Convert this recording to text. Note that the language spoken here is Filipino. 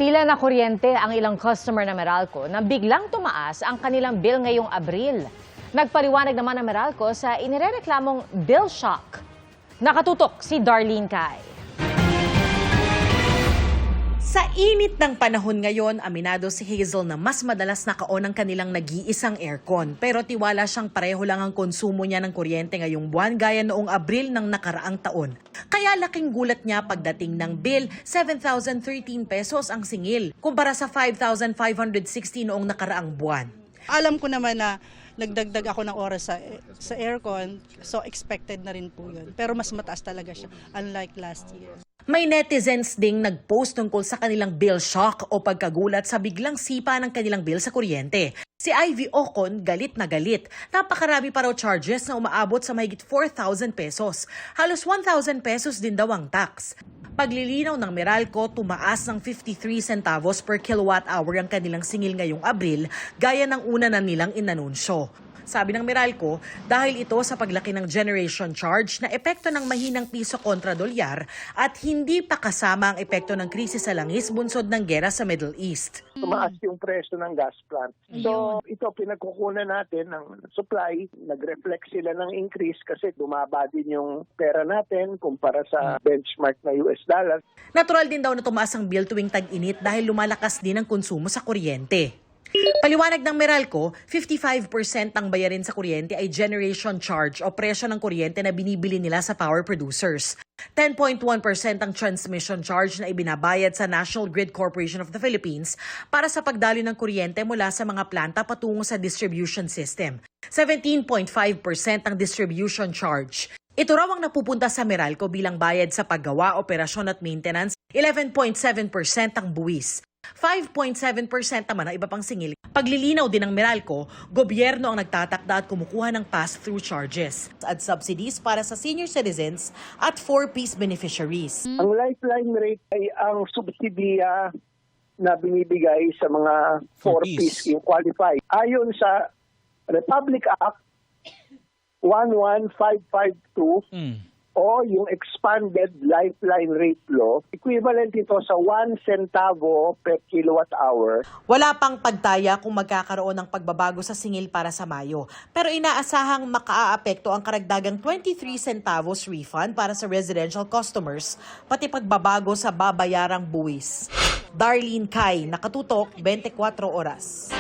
Napila na kuryente ang ilang customer ng Meralco na biglang tumaas ang kanilang bill ngayong Abril. Nagpaliwanag naman ang Meralco sa inirereklamong bill shock. Nakatutok si Darlene Kai. Sa init ng panahon ngayon, aminado si Hazel na mas madalas naka-on ang kanilang nag-iisang aircon. Pero tiwala siyang pareho lang ang konsumo niya ng kuryente ngayong buwan gaya noong Abril ng nakaraang taon. Kaya laking gulat niya pagdating ng bill, 7,013 pesos ang singil, kumpara sa 5,560 noong nakaraang buwan. Alam ko naman na nagdagdag ako ng oras sa aircon, so expected na rin po yun. Pero mas mataas talaga siya, unlike last year. May netizens ding nag-post tungkol sa kanilang bill shock o pagkagulat sa biglang sipa ng kanilang bill sa kuryente. Si Ivy Ocon galit na galit. Napakarami pa raw charges na umaabot sa mahigit 4,000 pesos. Halos 1,000 pesos din daw ang tax. Paglilinaw ng Meralco, tumaas ng 53 centavos per kilowatt hour ang kanilang singil ngayong Abril, gaya ng una na nilang inanunsyo. Sabi ng Meralco, dahil ito sa paglaki ng generation charge na epekto ng mahinang piso kontra dolyar at hindi pa kasama ang epekto ng krisis sa langis bunsod ng gera sa Middle East. Tumaas yung presyo ng gas plant. So ito pinagkukunan natin ng supply, nag-reflect sila ng increase kasi bumaba din yung pera natin kumpara sa benchmark na US dollar. Natural din daw na tumaas ang bill tuwing tag-init dahil lumalakas din ang konsumo sa kuryente. Paliwanag ng Meralco, 55% ng bayarin sa kuryente ay generation charge o presyo ng kuryente na binibili nila sa power producers. 10.1% ang transmission charge na ibinabayad sa National Grid Corporation of the Philippines para sa pagdaloy ng kuryente mula sa mga planta patungo sa distribution system. 17.5% ang distribution charge. Ito raw ang napupunta sa Meralco bilang bayad sa paggawa, operasyon at maintenance, 11.7% ang buwis. 5.7% naman ang iba pang singil. Paglilinaw din ng Meralco, gobyerno ang nagtatakda at kumukuha ng pass-through charges at subsidies para sa senior citizens at 4-piece beneficiaries. Ang lifeline rate ay ang subsidiya na binibigay sa mga 4-piece yung qualify. Ayon sa Republic Act 11552, o yung expanded lifeline rate law, equivalent ito sa 1 centavo per kilowatt hour. Wala pang pagtaya kung magkakaroon ng pagbabago sa singil para sa Mayo. Pero inaasahang makaaapekto ang karagdagang 23 centavos refund para sa residential customers, pati pagbabago sa babayarang buwis. Darlene Kai, Nakatutok, 24 Oras.